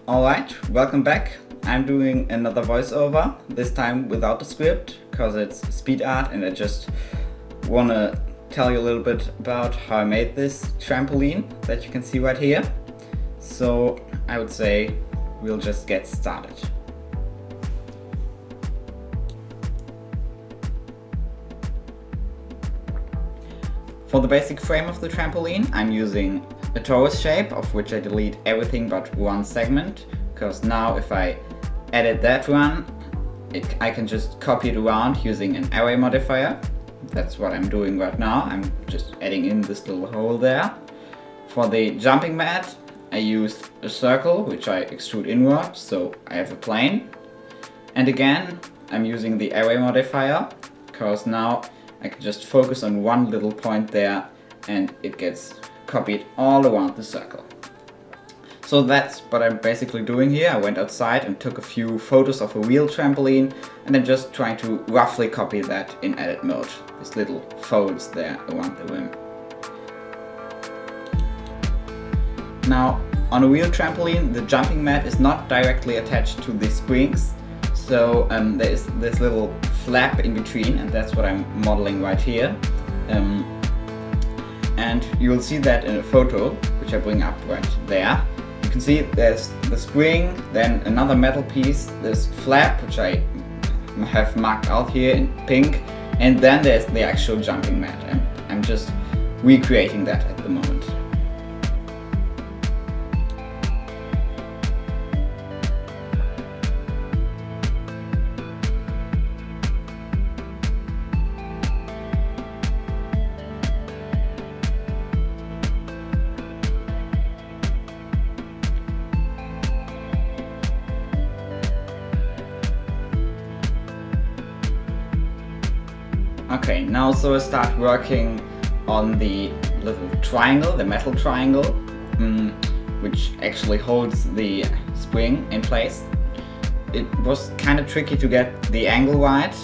Alright, welcome back. I'm doing another voiceover, this time without the script, because it's Speedart and I just want to tell you a little bit about how I made this trampoline that you can see right here. So I would say we'll just get started. For the basic frame of the trampoline, I'm using a torus shape, of which I delete everything but one segment, because now if I edit that one, I can just copy it around using an array modifier. That's what I'm doing right now. I'm just adding in this little hole there. For the jumping mat, I used a circle, which I extrude inward, so I have a plane. And again, I'm using the array modifier, because now I can just focus on one little point there and it gets copied all around the circle. So that's what I'm basically doing here. I went outside and took a few photos of a real trampoline and I'm just trying to roughly copy that in edit mode. These little folds there around the rim. Now, on a real trampoline, the jumping mat is not directly attached to the springs. So there is this little flap in between, and that's what I'm modeling right here. And you'll see that in a photo, which I bring up right there. You can see there's the spring, then another metal piece, this flap, which I have marked out here in pink, and then there's the actual jumping mat. And I'm just recreating that at the moment. Okay, now so I start working on the little triangle, the metal triangle, which actually holds the spring in place. It was kind of tricky to get the angle right,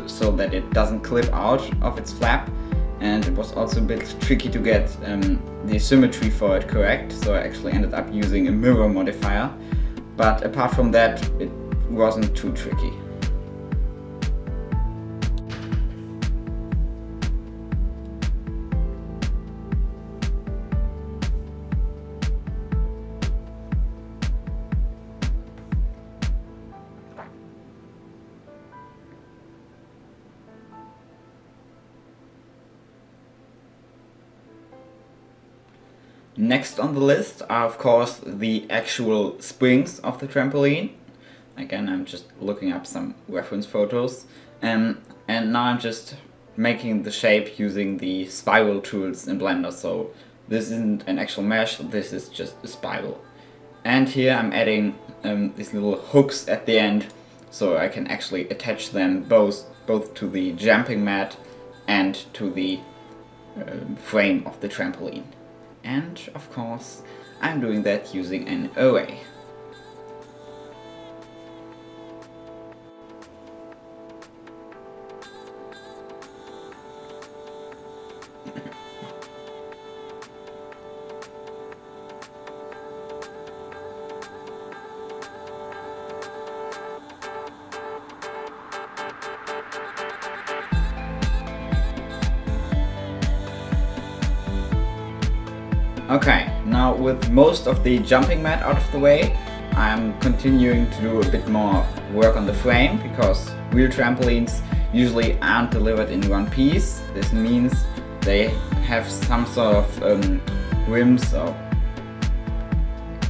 so that it doesn't clip out of its flap, and it was also a bit tricky to get the symmetry for it correct, so I actually ended up using a mirror modifier, but apart from that it wasn't too tricky. Next on the list are of course the actual springs of the trampoline. Again, I'm just looking up some reference photos, and now I'm just making the shape using the spiral tools in Blender. So this isn't an actual mesh, this is just a spiral. And here I'm adding these little hooks at the end, so I can actually attach them both to the jumping mat and to the frame of the trampoline. And of course, I'm doing that using an array. Okay, now with most of the jumping mat out of the way, I'm continuing to do a bit more work on the frame, because real trampolines usually aren't delivered in one piece. This means they have some sort of rims or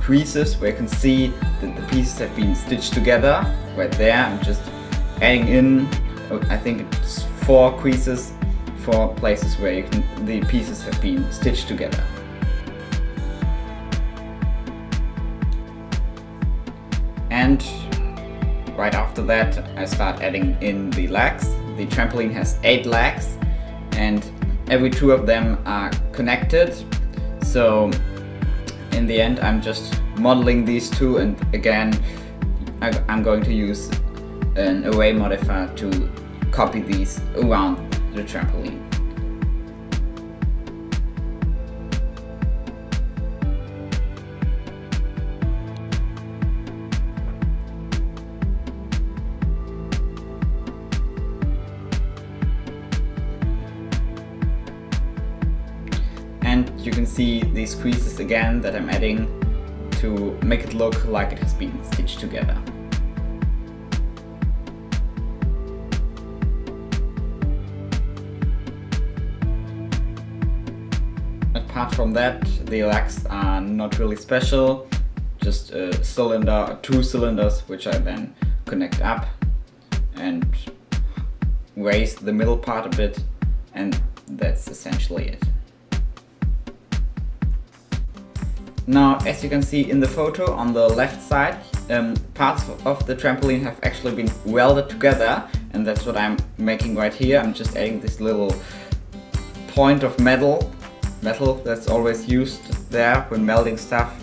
creases where you can see that the pieces have been stitched together. Right there, I'm just adding in, I think it's 4 creases, 4 places where the pieces have been stitched together. And right after that I start adding in the legs. The trampoline has 8 legs and every 2 of them are connected. So in the end I'm just modeling these 2, and again I'm going to use an array modifier to copy these around the trampoline. you can see these creases again that I'm adding to make it look like it has been stitched together. Apart from that, the legs are not really special, just a cylinder, 2 cylinders, which I then connect up and raise the middle part a bit, and that's essentially it. Now, as you can see in the photo on the left side, parts of the trampoline have actually been welded together, and that's what I'm making right here. I'm just adding this little point of metal that's always used there when melding stuff,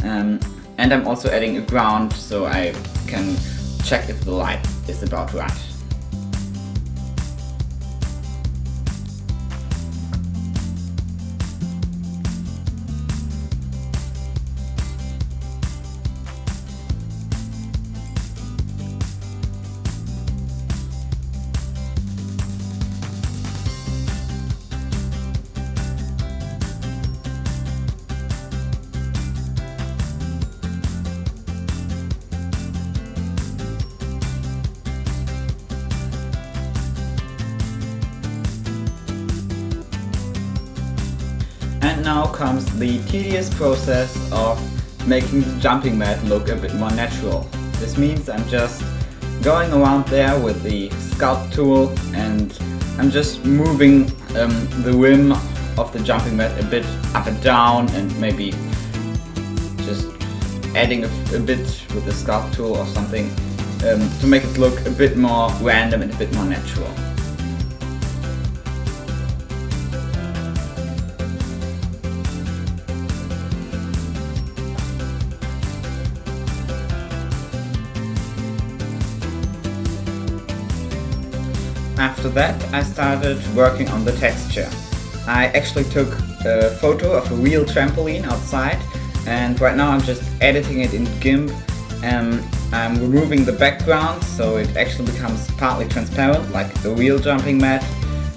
and I'm also adding a ground so I can check if the light is about right. And now comes the tedious process of making the jumping mat look a bit more natural. This means I'm just going around there with the sculpt tool, and I'm just moving the rim of the jumping mat a bit up and down, and maybe just adding a bit with the sculpt tool or something to make it look a bit more random and a bit more natural. After that, I started working on the texture. I actually took a photo of a real trampoline outside, and right now I'm just editing it in GIMP. I'm removing the background so it actually becomes partly transparent like a real jumping mat,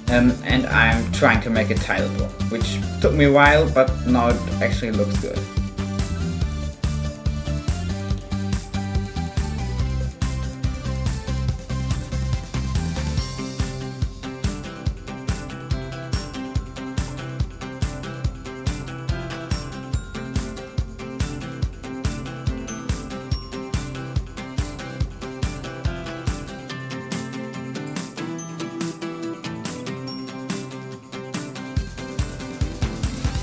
and I'm trying to make it titleable, which took me a while, but now it actually looks good.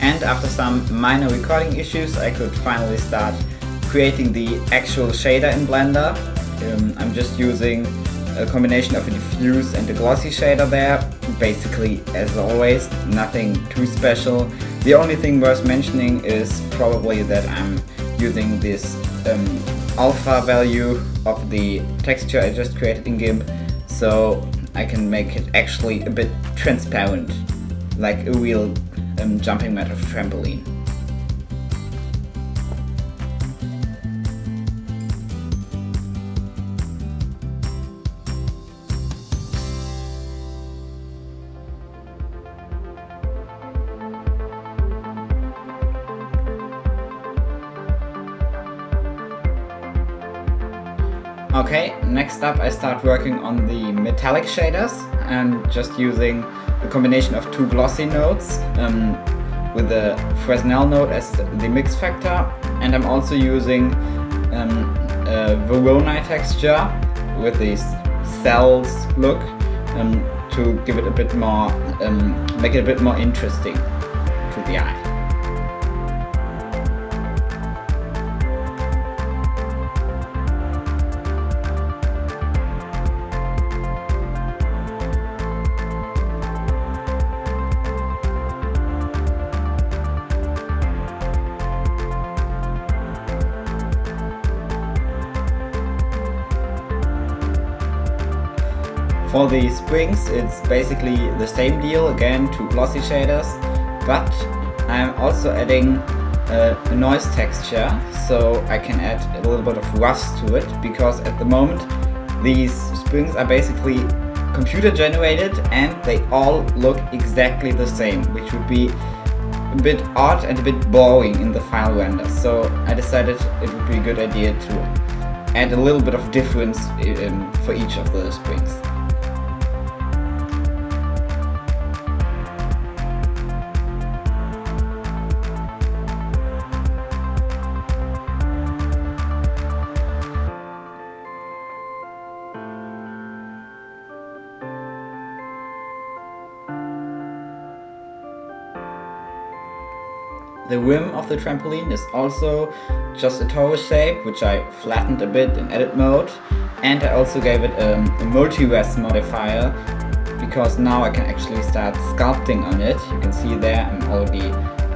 And after some minor recording issues, I could finally start creating the actual shader in Blender. I'm just using a combination of a diffuse and a glossy shader there. Basically, as always, nothing too special. The only thing worth mentioning is probably that I'm using this alpha value of the texture I just created in GIMP, so I can make it actually a bit transparent, like a real jumping mat of a trampoline. Okay, next up I start working on the metallic shaders. I'm just using a combination of 2 glossy nodes with the Fresnel node as the mix factor, and I'm also using a Voronoi texture with this cells look to give it a bit more, make it a bit more interesting to the eye. For the springs, it's basically the same deal, again 2 glossy shaders, but I'm also adding a noise texture so I can add a little bit of rust to it, because at the moment these springs are basically computer generated and they all look exactly the same, which would be a bit odd and a bit boring in the final render, so I decided it would be a good idea to add a little bit of difference for each of the springs. The rim of the trampoline is also just a torus shape, which I flattened a bit in edit mode, and I also gave it a multi-res modifier, because now I can actually start sculpting on it. You can see there I'm already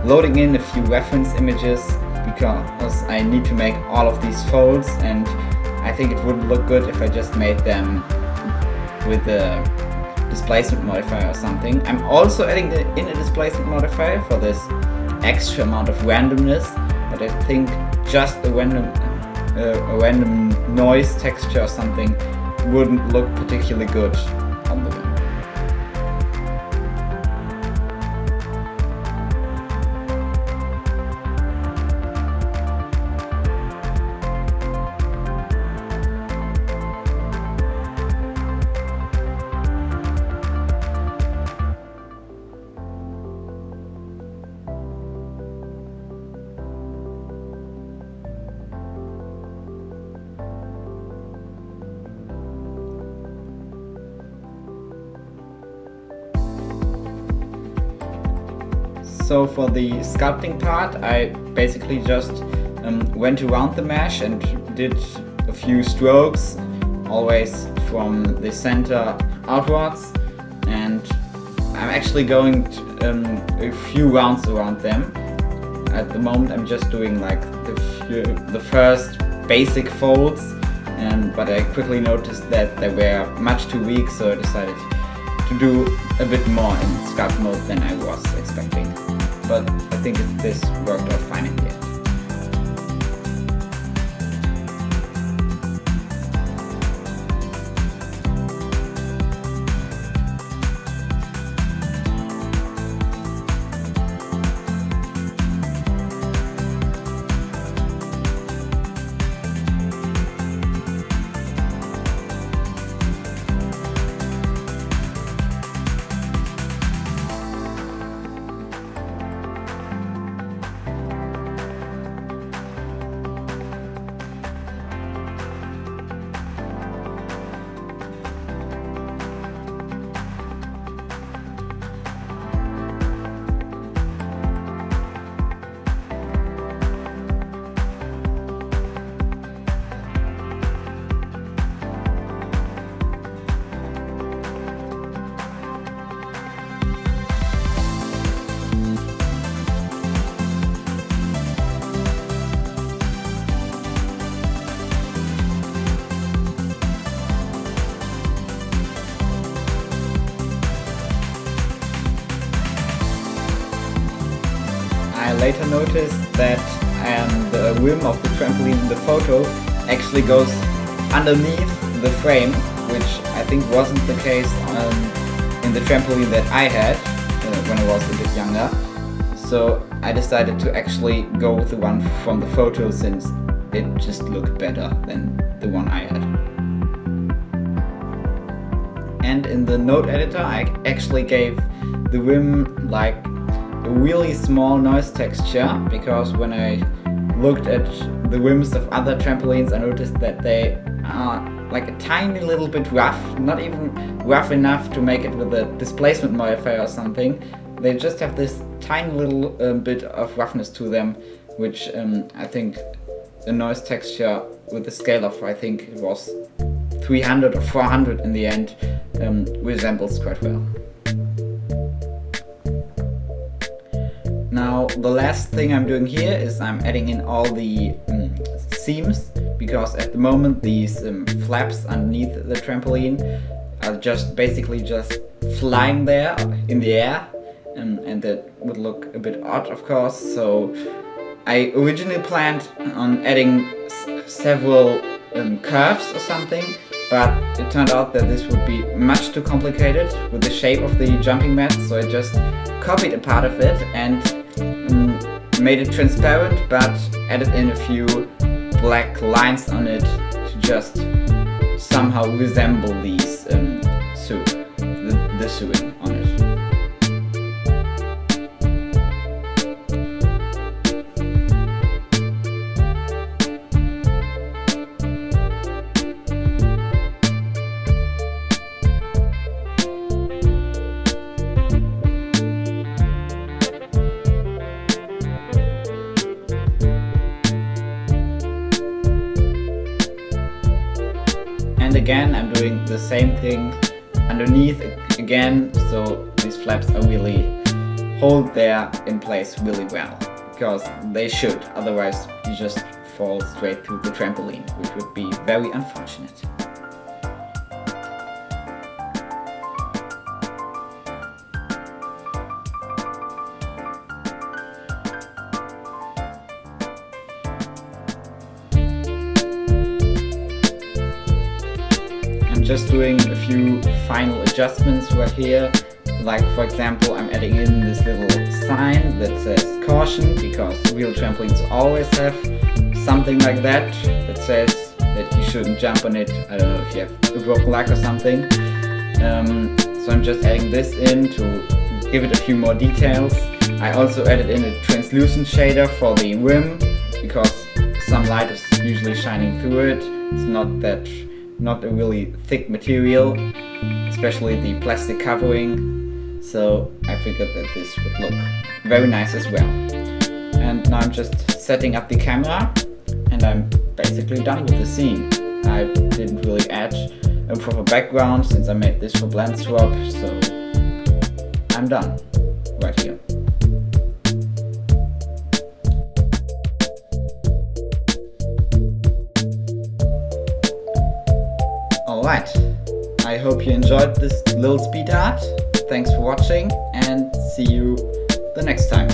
loading in a few reference images, because I need to make all of these folds, and I think it would look good if I just made them with a displacement modifier or something. I'm also adding in a displacement modifier for this extra amount of randomness, but I think just a random noise texture or something wouldn't look particularly good on the rim. So for the sculpting part, I basically just went around the mesh and did a few strokes, always from the center outwards, and I'm actually going a few rounds around them. At the moment I'm just doing like the first basic folds, but I quickly noticed that they were much too weak, so I decided to do a bit more in sculpt mode than I was expecting. But I think this worked out fine in the end. I later noticed that the rim of the trampoline in the photo actually goes underneath the frame, which I think wasn't the case in the trampoline that I had when I was a bit younger. So I decided to actually go with the one from the photo, since it just looked better than the one I had. And in the node editor I actually gave the rim like a really small noise texture, because when I looked at the rims of other trampolines I noticed that they are like a tiny little bit rough, not even rough enough to make it with a displacement modifier or something. They just have this tiny little bit of roughness to them, which I think a noise texture with a scale of, I think it was 300 or 400 in the end, resembles quite well. Now the last thing I'm doing here is I'm adding in all the seams, because at the moment these flaps underneath the trampoline are basically just flying there in the air, and that would look a bit odd, of course. So I originally planned on adding several curves or something, but it turned out that this would be much too complicated with the shape of the jumping mat, so I just copied a part of it and made it transparent, but added in a few black lines on it to just somehow resemble these the sewing on it. And again, I'm doing the same thing underneath again, so these flaps are really hold there in place really well, because they should, otherwise you just fall straight through the trampoline, which would be very unfortunate. Just doing a few final adjustments right here, like for example I'm adding in this little sign that says caution, because real trampolines always have something like that that says that you shouldn't jump on it. I don't know if you have a broken leg or something. So I'm just adding this in to give it a few more details. I also added in a translucent shader for the rim, because some light is usually shining through it. It's not a really thick material, especially the plastic covering, so I figured that this would look very nice as well. And now I'm just setting up the camera and I'm basically done with the scene. I didn't really add a proper background since I made this for BlendSwap, so I'm done right here. Alright, I hope you enjoyed this little speed art. Thanks for watching and see you the next time.